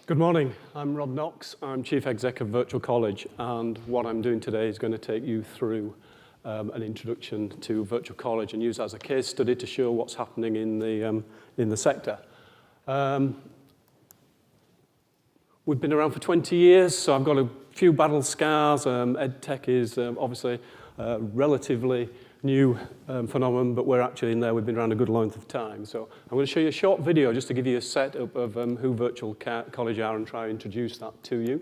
Good morning, I'm Rob Knox, I'm Chief Exec of Virtual College, and what I'm doing today is going to take you through an introduction to Virtual College and use it as a case study to show what's happening in the sector. We've been around for 20 years, so I've got a few battle scars. EdTech is obviously a relatively new phenomenon, but we're actually in there. We've been around a good length of time. So I'm going to show you a short video just to give you a setup of who Virtual College are and try and introduce that to you.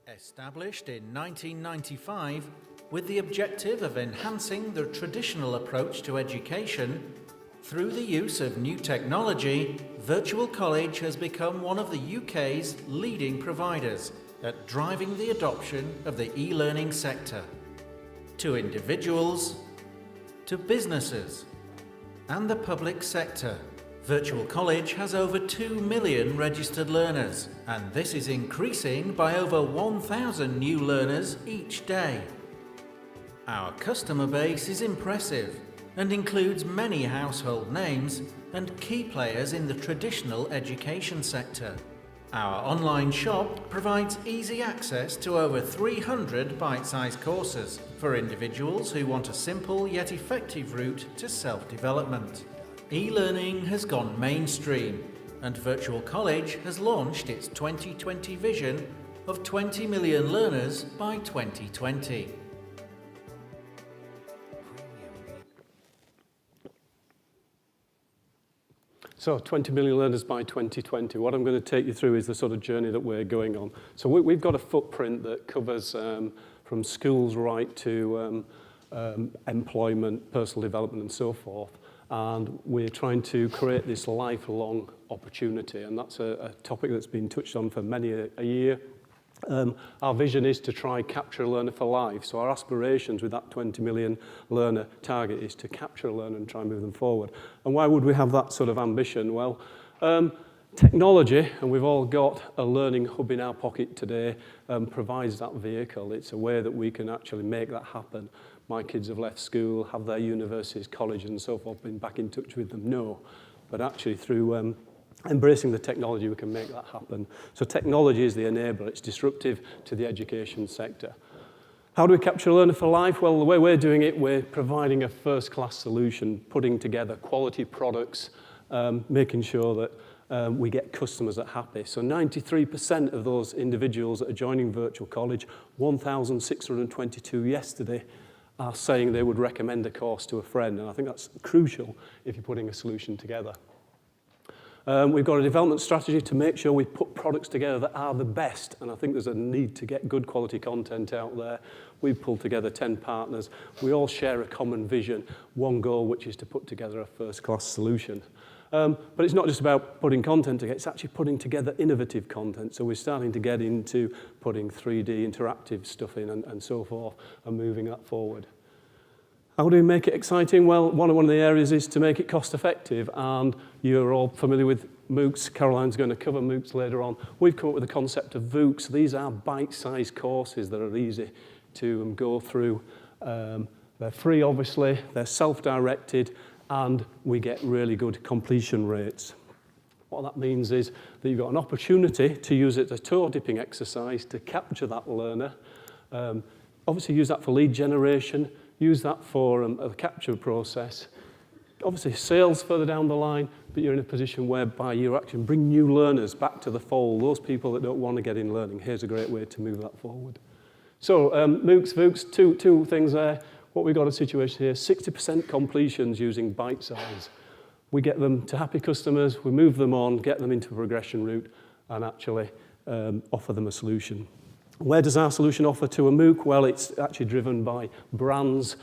Established in 1995 with the objective of enhancing the traditional approach to education, through the use of new technology, Virtual College has become one of the UK's leading providers at driving the adoption of the e-learning sector. To individuals, to businesses, and the public sector, Virtual College has over 2 million registered learners, and this is increasing by over 1,000 new learners each day. Our customer base is impressive and includes many household names and key players in the traditional education sector. Our online shop provides easy access to over 300 bite-sized courses for individuals who want a simple yet effective route to self-development. E-learning has gone mainstream, and Virtual College has launched its 2020 vision of 20 million learners by 2020. So 20 million learners by 2020. What I'm going to take you through is the sort of journey that we're going on. So we've got a footprint that covers from schools right to employment, personal development and so forth. And we're trying to create this lifelong opportunity. And that's a topic that's been touched on for many a year. Our vision is to try capture a learner for life. So our aspirations with that 20 million learner target is to capture a learner and try and move them forward. And why would we have that sort of ambition? Well, technology, and we've all got a learning hub in our pocket today, provides that vehicle. It's a way that we can actually make that happen. My kids have left school, have their universities, colleges and so forth, been back in touch with them? No. But actually through embracing the technology, we can make that happen. So technology is the enabler. It's disruptive to the education sector. How do we capture a learner for life? Well, the way we're doing it, we're providing a first-class solution, putting together quality products, making sure that we get customers that are happy. So 93% of those individuals that are joining Virtual College, 1,622 yesterday, are saying they would recommend a course to a friend. And I think that's crucial if you're putting a solution together. We've got a development strategy to make sure we put products together that are the best, and I think there's a need to get good quality content out there. We've pulled together 10 partners. We all share a common vision, one goal, which is to put together a first-class solution. But it's not just about putting content together, it's actually putting together innovative content. So we're starting to get into putting 3D interactive stuff in and so forth, and moving that forward. How do we make it exciting? Well, one of the areas is to make it cost effective, and you're all familiar with MOOCs. Caroline's going to cover MOOCs later on. We've come up with the concept of VOOCs. These are bite-sized courses that are easy to go through. They're free, obviously, they're self-directed, and we get really good completion rates. What that means is that you've got an opportunity to use it as a toe-dipping exercise to capture that learner. Obviously use that for lead generation, use that for a capture process. Obviously sales further down the line, but you're in a position whereby you actually bring new learners back to the fold, those people that don't want to get in learning. Here's a great way to move that forward. So MOOCs, VOOCs, two things there. What we've got a situation here, 60% completions using bite size. We get them to happy customers, we move them on, get them into a progression route, and actually offer them a solution. Where does our solution offer to a MOOC? Well, it's actually driven by brands,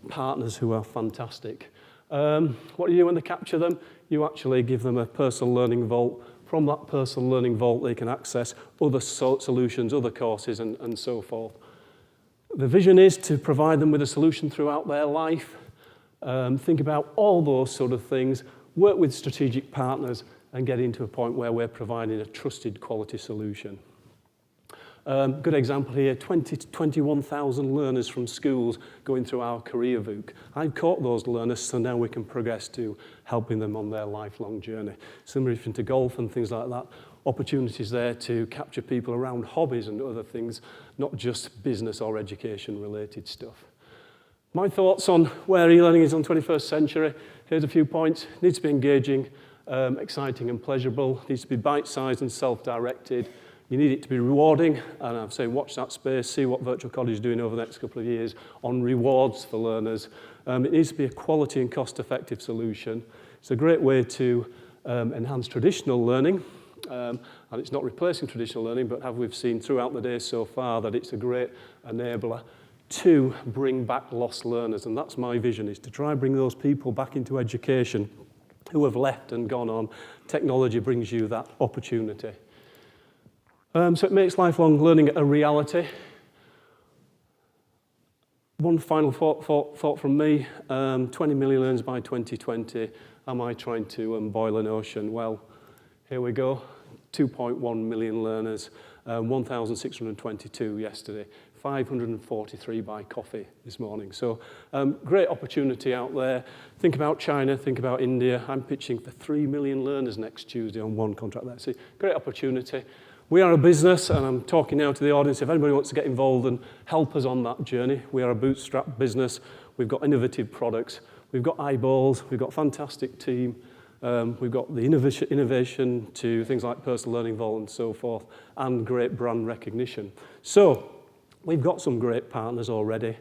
partners who are fantastic. What do you do when they capture them? You actually give them a personal learning vault. From that personal learning vault, they can access other solutions, other courses, and so forth. The vision is to provide them with a solution throughout their life. Think about all those sort of things, work with strategic partners, and get into a point where we're providing a trusted quality solution. Good example here, 20 to 21,000 learners from schools going through our career MOOC. I've caught those learners, so now we can progress to helping them on their lifelong journey. Similar if into golf and things like that, opportunities there to capture people around hobbies and other things, not just business or education related stuff. My thoughts on where e-learning is on the 21st century. Here's a few points. It needs to be engaging, exciting and pleasurable. It needs to be bite-sized and self-directed. You need it to be rewarding, and I'm saying watch that space, see what Virtual College is doing over the next couple of years on rewards for learners. It needs to be a quality and cost-effective solution. It's a great way to enhance traditional learning, and it's not replacing traditional learning, but we've seen throughout the day so far that it's a great enabler to bring back lost learners, and that's my vision, is to try and bring those people back into education who have left and gone on. Technology brings you that opportunity. So it makes lifelong learning a reality. One final thought from me, 20 million learners by 2020. Am I trying to boil an ocean? Well, here we go, 2.1 million learners, 1,622 yesterday, 543 by coffee this morning. So great opportunity out there. Think about China, think about India. I'm pitching for 3 million learners next Tuesday on one contract there. So great opportunity. We are a business, and I'm talking now to the audience. If anybody wants to get involved and help us on that journey, we are a bootstrap business. We've got innovative products. We've got eyeballs. We've got a fantastic team. We've got the innovation to things like personal learning vault and so forth, and great brand recognition. So we've got some great partners already.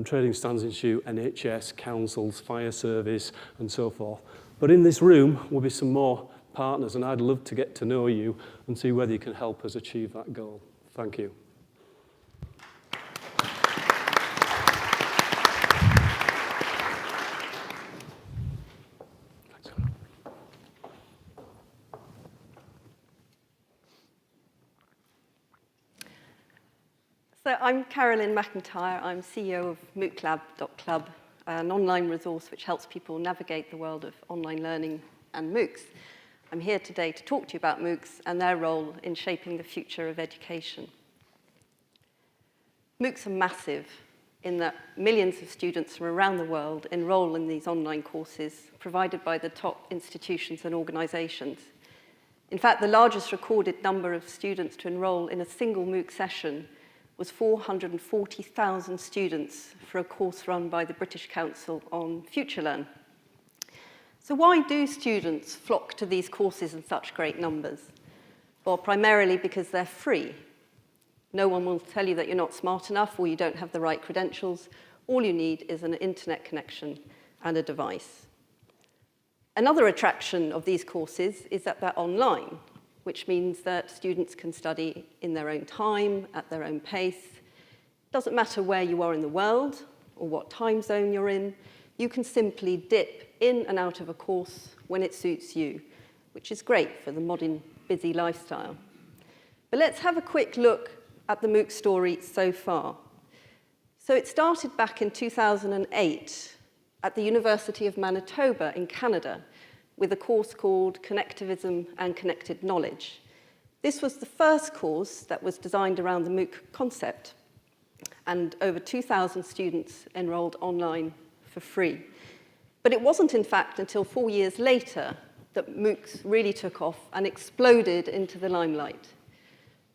Trading Standards Institute, NHS, councils, fire service, and so forth. But in this room will be some more partners, and I'd love to get to know you and see whether you can help us achieve that goal. Thank you. So I'm Carolyn McIntyre. I'm CEO of MoocLab.club, an online resource which helps people navigate the world of online learning and MOOCs. I'm here today to talk to you about MOOCs and their role in shaping the future of education. MOOCs are massive in that millions of students from around the world enroll in these online courses provided by the top institutions and organizations. In fact, the largest recorded number of students to enroll in a single MOOC session was 440,000 students for a course run by the British Council on FutureLearn. So why do students flock to these courses in such great numbers? Well, primarily because they're free. No one will tell you that you're not smart enough or you don't have the right credentials. All you need is an internet connection and a device. Another attraction of these courses is that they're online, which means that students can study in their own time, at their own pace. It doesn't matter where you are in the world or what time zone you're in. You can simply dip in and out of a course when it suits you, which is great for the modern busy lifestyle. But let's have a quick look at the MOOC story so far. So it started back in 2008 at the University of Manitoba in Canada with a course called Connectivism and Connected Knowledge. This was the first course that was designed around the MOOC concept, and over 2,000 students enrolled online for free. But it wasn't, in fact, until 4 years later that MOOCs really took off and exploded into the limelight.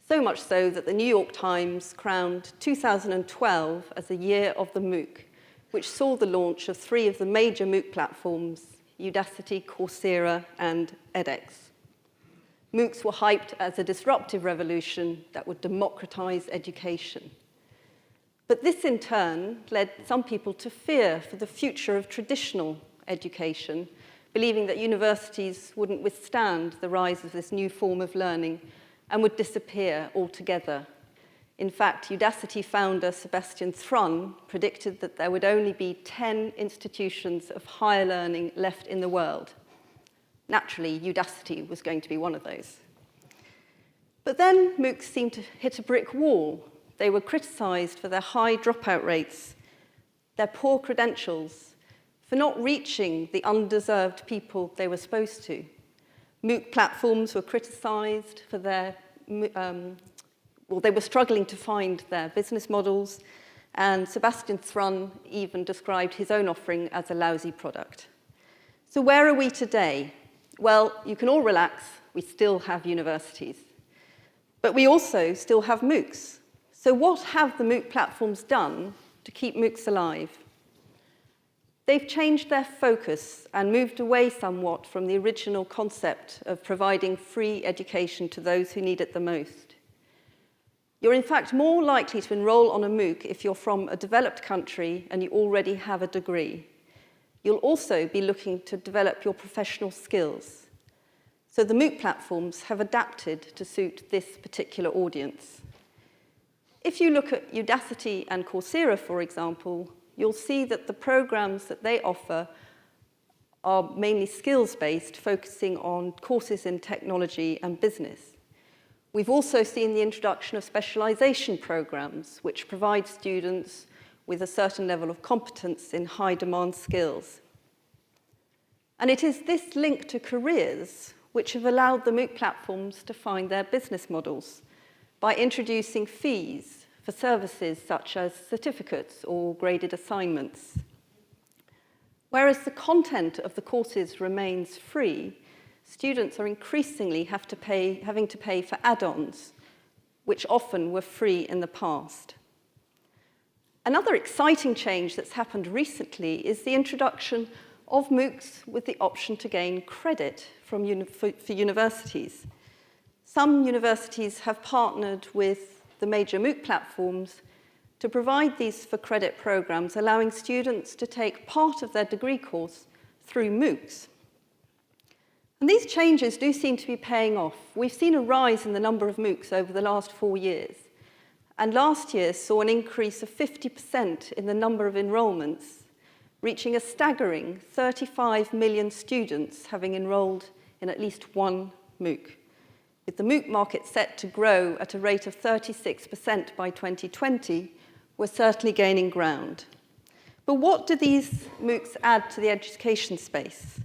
So much so that the New York Times crowned 2012 as the year of the MOOC, which saw the launch of 3 of the major MOOC platforms, Udacity, Coursera, and edX. MOOCs were hyped as a disruptive revolution that would democratize education. But this, in turn, led some people to fear for the future of traditional education, believing that universities wouldn't withstand the rise of this new form of learning and would disappear altogether. In fact, Udacity founder Sebastian Thrun predicted that there would only be 10 institutions of higher learning left in the world. Naturally, Udacity was going to be one of those. But then MOOCs seemed to hit a brick wall. They were criticized for their high dropout rates, their poor credentials, for not reaching the undeserved people they were supposed to. MOOC platforms were criticized for their well, they were struggling to find their business models, and Sebastian Thrun even described his own offering as a lousy product. So where are we today? Well, you can all relax, we still have universities. But we also still have MOOCs. So what have the MOOC platforms done to keep MOOCs alive? They've changed their focus and moved away somewhat from the original concept of providing free education to those who need it the most. You're in fact more likely to enroll on a MOOC if you're from a developed country and you already have a degree. You'll also be looking to develop your professional skills. So the MOOC platforms have adapted to suit this particular audience. If you look at Udacity and Coursera, for example, you'll see that the programs that they offer are mainly skills-based, focusing on courses in technology and business. We've also seen the introduction of specialization programs, which provide students with a certain level of competence in high-demand skills. And it is this link to careers which have allowed the MOOC platforms to find their business models by introducing fees for services such as certificates or graded assignments. Whereas the content of the courses remains free, students are increasingly having to pay for add-ons, which often were free in the past. Another exciting change that's happened recently is the introduction of MOOCs with the option to gain credit for universities. Some universities have partnered with the major MOOC platforms to provide these for credit programs, allowing students to take part of their degree course through MOOCs. And these changes do seem to be paying off. We've seen a rise in the number of MOOCs over the last 4 years. And last year saw an increase of 50% in the number of enrollments, reaching a staggering 35 million students having enrolled in at least one MOOC. With the MOOC market set to grow at a rate of 36% by 2020, we're certainly gaining ground. But what do these MOOCs add to the education space?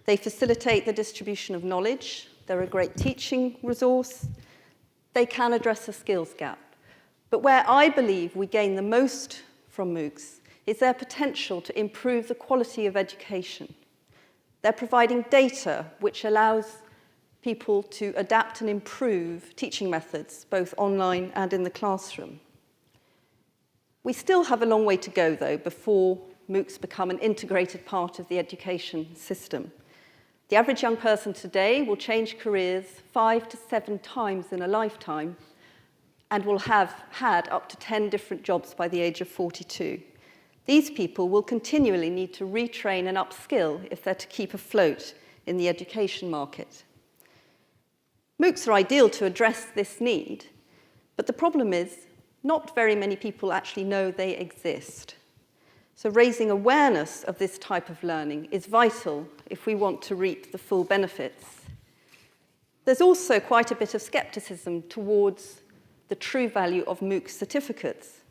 They facilitate the distribution of knowledge, they're a great teaching resource, they can address a skills gap. But where I believe we gain the most from MOOCs is their potential to improve the quality of education. They're providing data which allows people to adapt and improve teaching methods, both online and in the classroom. We still have a long way to go, though, before MOOCs become an integrated part of the education system. The average young person today will change careers 5 to 7 times in a lifetime and will have had up to 10 different jobs by the age of 42. These people will continually need to retrain and upskill if they're to keep afloat in the education market. MOOCs are ideal to address this need, but the problem is not very many people actually know they exist. So raising awareness of this type of learning is vital if we want to reap the full benefits. There's also quite a bit of skepticism towards the true value of MOOC certificates.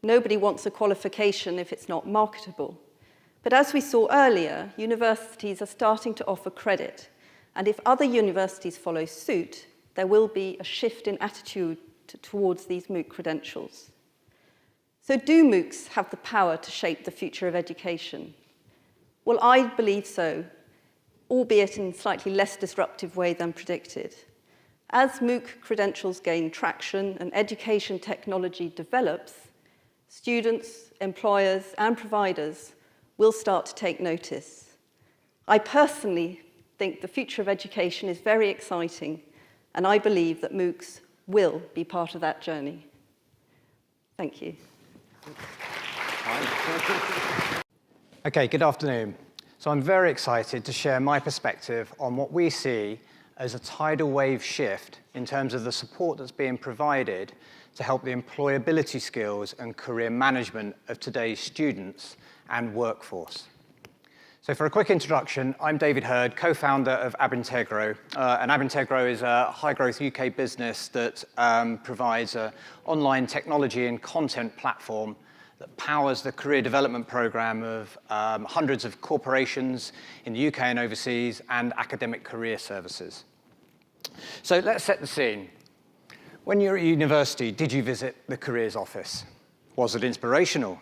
Nobody wants a qualification if it's not marketable. But as we saw earlier, universities are starting to offer credit. And if other universities follow suit, there will be a shift in attitude towards these MOOC credentials. So do MOOCs have the power to shape the future of education? Well, I believe so, albeit in a slightly less disruptive way than predicted. As MOOC credentials gain traction and education technology develops, students, employers, and providers will start to take notice. I personally think the future of education is very exciting, and I believe that MOOCs will be part of that journey. Thank you. Okay, good afternoon. So I'm very excited to share my perspective on what we see as a tidal wave shift in terms of the support that's being provided to help the employability skills and career management of today's students and workforce. So for a quick introduction, I'm David Hurd, co-founder of Abintegro. And Abintegro is a high-growth UK business that provides an online technology and content platform that powers the career development program of hundreds of corporations in the UK and overseas and academic career services. So let's set the scene. When you were at university, did you visit the careers office? Was it inspirational?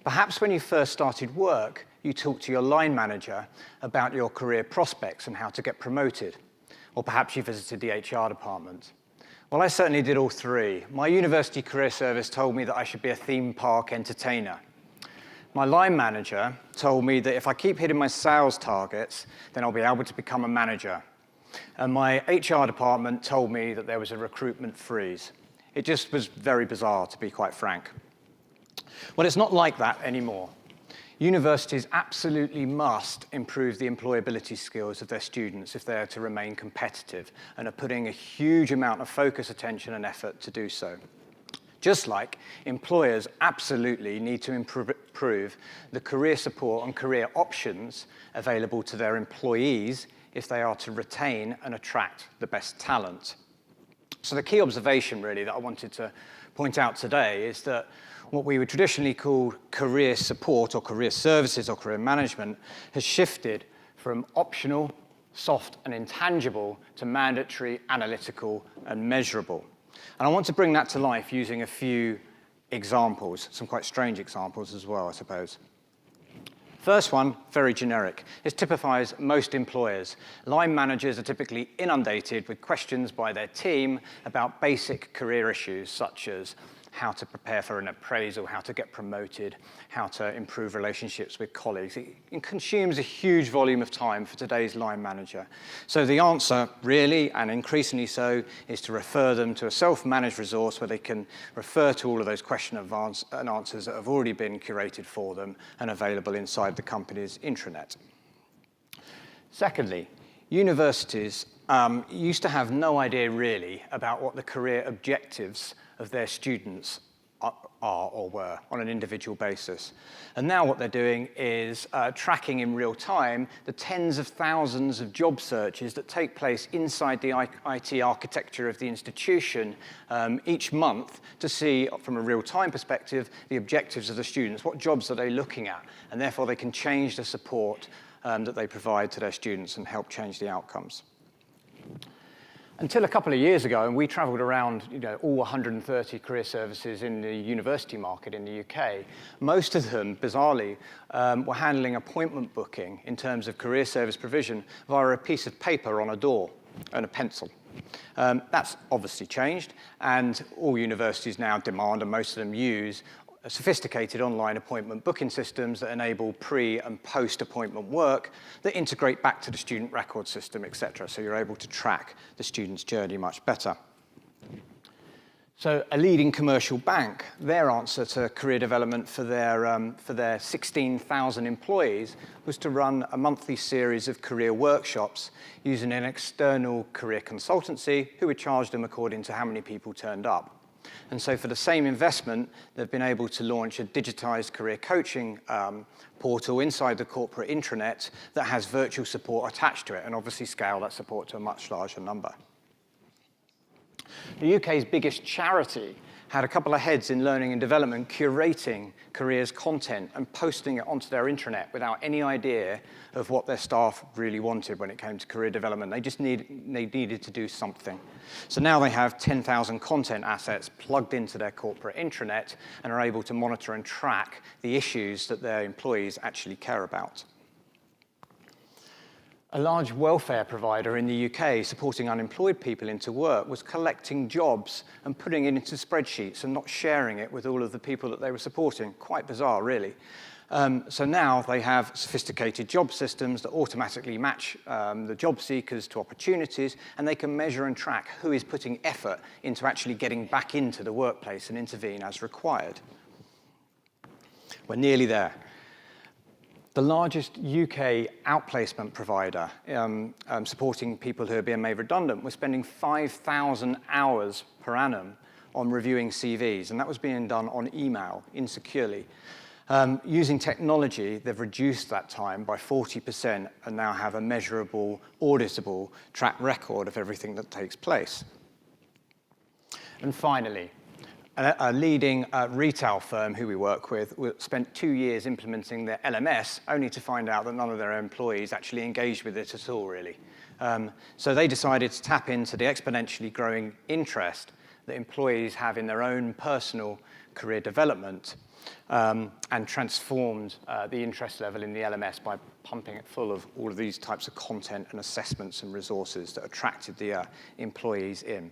Perhaps when you first started work, you talked to your line manager about your career prospects and how to get promoted. Or perhaps you visited the HR department. Well, I certainly did all three. My university career service told me that I should be a theme park entertainer. My line manager told me that if I keep hitting my sales targets, then I'll be able to become a manager. And my HR department told me that there was a recruitment freeze. It just was very bizarre, to be quite frank. Well, it's not like that anymore. Universities absolutely must improve the employability skills of their students if they are to remain competitive, and are putting a huge amount of focus, attention, and effort to do so. Just like employers absolutely need to improve the career support and career options available to their employees if they are to retain and attract the best talent. So the key observation, really, that I wanted to point out today is that what we would traditionally call career support or career services or career management has shifted from optional, soft, and intangible to mandatory, analytical, and measurable. And I want to bring that to life using a few examples, some quite strange examples as well, I suppose. First one, very generic. This typifies most employers. Line managers are typically inundated with questions by their team about basic career issues, such as how to prepare for an appraisal, how to get promoted, how to improve relationships with colleagues. It consumes a huge volume of time for today's line manager. So the answer, really, and increasingly so, is to refer them to a self-managed resource where they can refer to all of those questions and answers that have already been curated for them and available inside the company's intranet. Secondly, universities used to have no idea, really, about what the career objectives of their students are or were on an individual basis. And now what they're doing is tracking in real time the tens of thousands of job searches that take place inside the IT architecture of the institution each month to see, from a real-time perspective, the objectives of the students. What jobs are they looking at? And therefore, they can change the support that they provide to their students and help change the outcomes. Until a couple of years ago, and we traveled around all 130 career services in the university market in the UK, most of them, bizarrely, were handling appointment booking in terms of career service provision via a piece of paper on a door and a pencil. That's obviously changed, and all universities now demand, and most of them use, sophisticated online appointment booking systems that enable pre- and post-appointment work that integrate back to the student record system, etc. So you're able to track the student's journey much better. So a leading commercial bank, their answer to career development for their 16,000 employees was to run a monthly series of career workshops using an external career consultancy who would charge them according to how many people turned up. And so for the same investment, they've been able to launch a digitized career coaching portal inside the corporate intranet that has virtual support attached to it, and obviously scale that support to a much larger number. The UK's biggest charity had a couple of heads in learning and development curating careers content and posting it onto their intranet without any idea of what their staff really wanted when it came to career development. They just needed to do something. So now they have 10,000 content assets plugged into their corporate intranet and are able to monitor and track the issues that their employees actually care about. A large welfare provider in the UK supporting unemployed people into work was collecting jobs and putting it into spreadsheets and not sharing it with all of the people that they were supporting. Quite bizarre, really. So now they have sophisticated job systems that automatically match the job seekers to opportunities, and they can measure and track who is putting effort into actually getting back into the workplace and intervene as required. We're nearly there. The largest UK outplacement provider supporting people who are being made redundant was spending 5,000 hours per annum on reviewing CVs, and that was being done on email, insecurely. Using technology, they've reduced that time by 40% and now have a measurable, auditable track record of everything that takes place. And finally, a leading retail firm who we work with spent 2 years implementing their LMS, only to find out that none of their employees actually engaged with it at all, really. So they decided to tap into the exponentially growing interest that employees have in their own personal career development, and transformed the interest level in the LMS by pumping it full of all of these types of content and assessments and resources that attracted the employees in.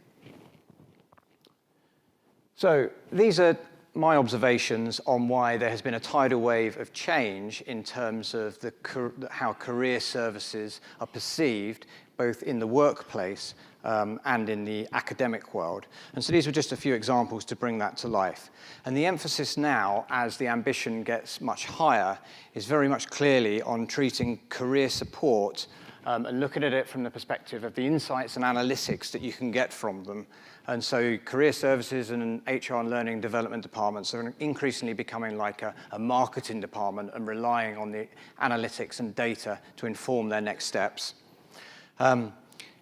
So these are my observations on why there has been a tidal wave of change in terms of how career services are perceived, both in the workplace and in the academic world. And so these were just a few examples to bring that to life. And the emphasis now, as the ambition gets much higher, is very much clearly on treating career support and looking at it from the perspective of the insights and analytics that you can get from them. And so career services and HR and learning development departments are increasingly becoming like a marketing department and relying on the analytics and data to inform their next steps.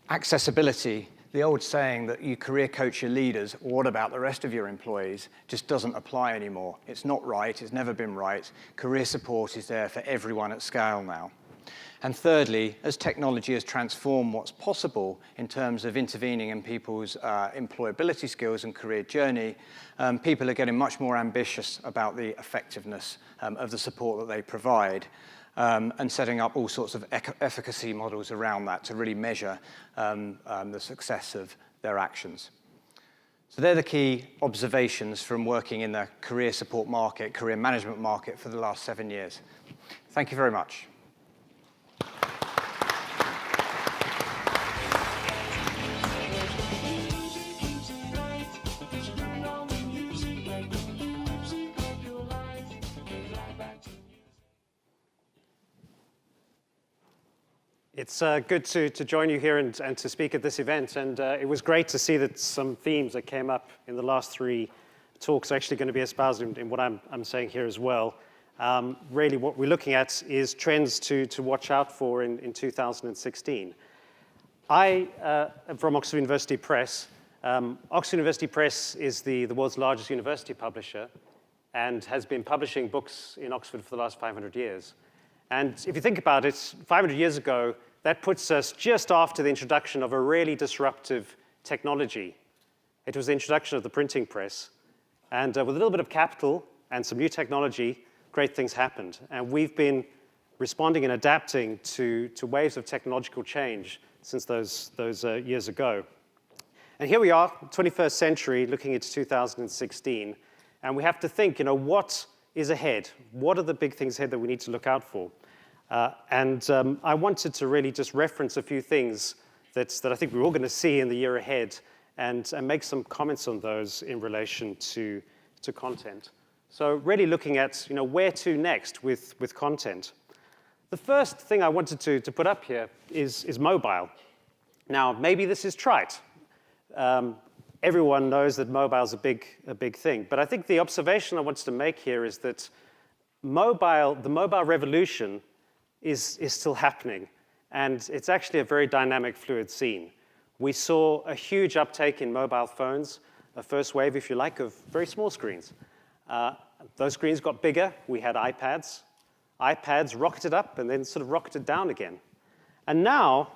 Accessibility, the old saying that you career coach your leaders, what about the rest of your employees, just doesn't apply anymore. It's not right, it's never been right. Career support is there for everyone at scale now. And thirdly, as technology has transformed what's possible in terms of intervening in people's employability skills and career journey, people are getting much more ambitious about the effectiveness of the support that they provide, and setting up all sorts of efficacy models around that to really measure the success of their actions. So they're the key observations from working in the career support market, career management market for the last 7 years. Thank you very much. It's good to join you here and to speak at this event. And it was great to see that some themes that came up in the last 3 talks are actually going to be espoused in what I'm saying here as well. Really what we're looking at is trends to watch out for in 2016. I am from Oxford University Press. Oxford University Press is the world's largest university publisher and has been publishing books in Oxford for the last 500 years. And if you think about it, 500 years ago, that puts us just after the introduction of a really disruptive technology. It was the introduction of the printing press. And with a little bit of capital and some new technology, great things happened. And we've been responding and adapting to waves of technological change since those years ago. And here we are, 21st century, looking into 2016. And we have to think, what is ahead? What are the big things ahead that we need to look out for? I wanted to really just reference a few things that I think we're all going to see in the year ahead and make some comments on those in relation to content. So really looking at where to next with content. The first thing I wanted to put up here is mobile. Now, maybe this is trite. Everyone knows that mobile is a big thing. But I think the observation I wanted to make here is that the mobile revolution is still happening. And it's actually a very dynamic, fluid scene. We saw a huge uptake in mobile phones, a first wave, if you like, of very small screens. Those screens got bigger. We had iPads. iPads rocketed up and then sort of rocketed down again. And now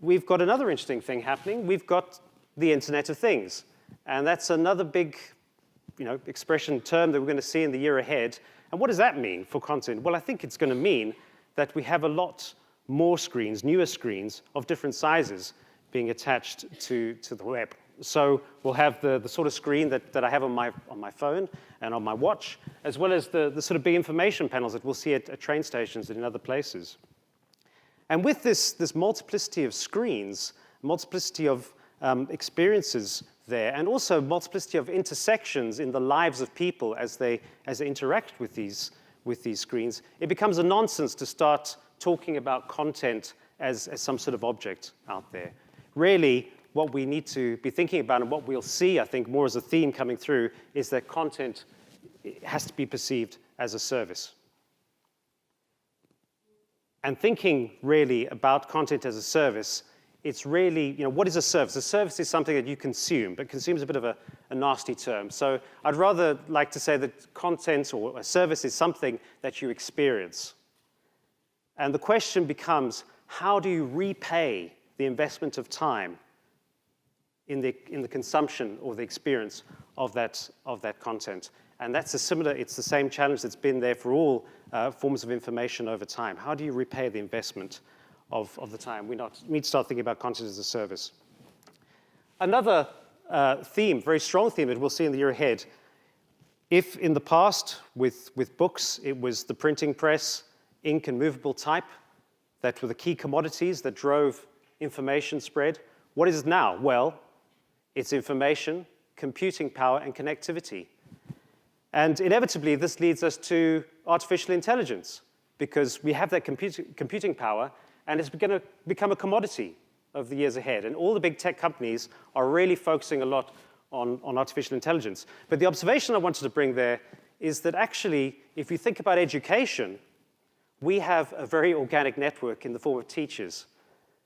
we've got another interesting thing happening. We've got the Internet of Things. And that's another big expression term that we're going to see in the year ahead. And what does that mean for content? Well, I think it's going to mean that we have a lot more screens, newer screens of different sizes being attached to the web. So we'll have the sort of screen that I have on my phone and on my watch, as well as the sort of big information panels that we'll see at train stations and in other places. And with this multiplicity of screens, multiplicity of experiences there, and also multiplicity of intersections in the lives of people as they interact with these screens, it becomes a nonsense to start talking about content as some sort of object out there. Really, what we need to be thinking about and what we'll see, I think, more as a theme coming through is that content has to be perceived as a service. And thinking really about content as a service, it's really, what is a service? A service is something that you consume, but consume is a bit of a nasty term. So I'd rather like to say that content or a service is something that you experience. And the question becomes, how do you repay the investment of time in the consumption or the experience of that content. And that's it's the same challenge that's been there for all forms of information over time. How do you repay the investment of the time? We need to start thinking about content as a service. Another theme, very strong theme that we'll see in the year ahead, if in the past with books it was the printing press, ink and movable type that were the key commodities that drove information spread, what is it now? Well, it's information, computing power, and connectivity. And inevitably, this leads us to artificial intelligence, because we have that computing power, and it's going to become a commodity over the years ahead. And all the big tech companies are really focusing a lot on artificial intelligence. But the observation I wanted to bring there is that actually, if you think about education, we have a very organic network in the form of teachers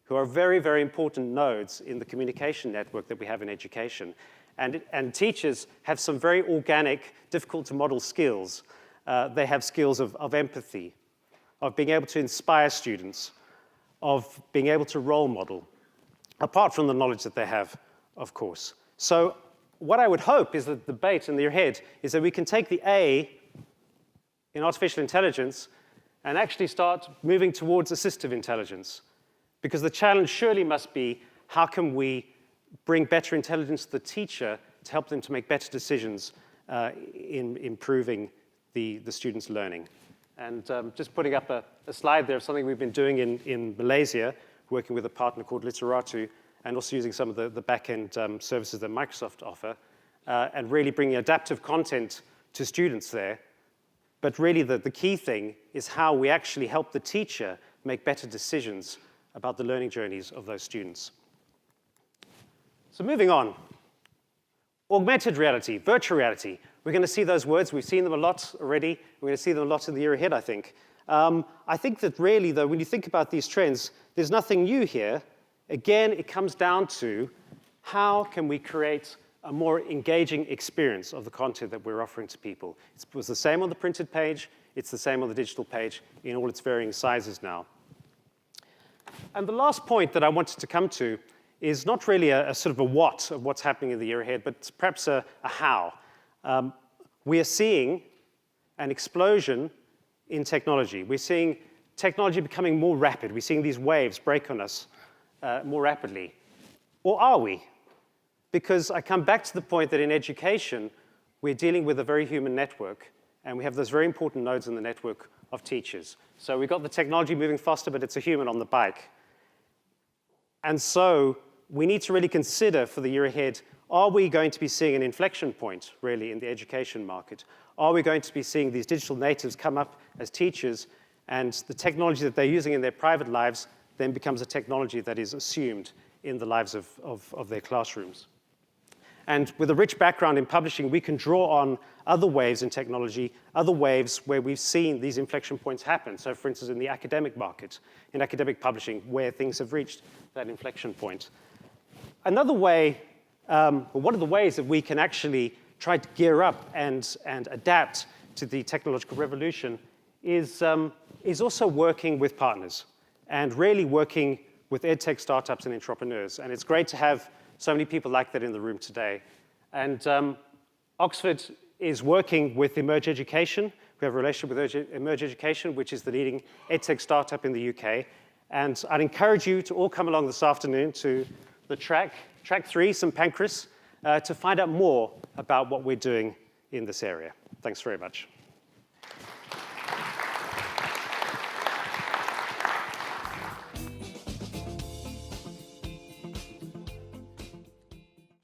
who are very, very important nodes in the communication network that we have in education. And teachers have some very organic, difficult-to-model skills. They have skills of empathy, of being able to inspire students, of being able to role model, apart from the knowledge that they have, of course. So what I would hope is that the debate in the year ahead is that we can take the A in artificial intelligence and actually start moving towards assistive intelligence. Because the challenge surely must be, how can we bring better intelligence to the teacher to help them to make better decisions in improving the students' learning? And just putting up a slide there of something we've been doing in Malaysia, working with a partner called Literatu, and also using some of the back-end services that Microsoft offer, and really bringing adaptive content to students there. But really the key thing is how we actually help the teacher make better decisions about the learning journeys of those students. So moving on, augmented reality, virtual reality. We're going to see those words. We've seen them a lot already. We're going to see them a lot in the year ahead, I think. I think that really, though, when you think about these trends, there's nothing new here. Again, it comes down to how can we create a more engaging experience of the content that we're offering to people. It was the same on the printed page. It's the same on the digital page in all its varying sizes now. And the last point that I wanted to come to is not really a sort of a what of what's happening in the year ahead, but perhaps a how. We are seeing an explosion in technology. We're seeing technology becoming more rapid. We're seeing these waves break on us more rapidly. Or are we? Because I come back to the point that in education, we're dealing with a very human network, and we have those very important nodes in the network of teachers. So we've got the technology moving faster, but it's a human on the bike. And so we need to really consider for the year ahead, are we going to be seeing an inflection point, really, in the education market? Are we going to be seeing these digital natives come up as teachers, and the technology that they're using in their private lives then becomes a technology that is assumed in the lives of their classrooms? And with a rich background in publishing, we can draw on other waves in technology, other waves where we've seen these inflection points happen. So for instance, in the academic market, in academic publishing, where things have reached that inflection point. Another way, one of the ways that we can actually try to gear up and adapt to the technological revolution is also working with partners and really working with edtech startups and entrepreneurs. And it's great to have so many people like that in the room today. And Oxford is working with Emerge Education. We have a relationship with Emerge Education, which is the leading edtech startup in the UK. And I'd encourage you to all come along this afternoon to the track 3, St. Pancras, to find out more about what we're doing in this area. Thanks very much.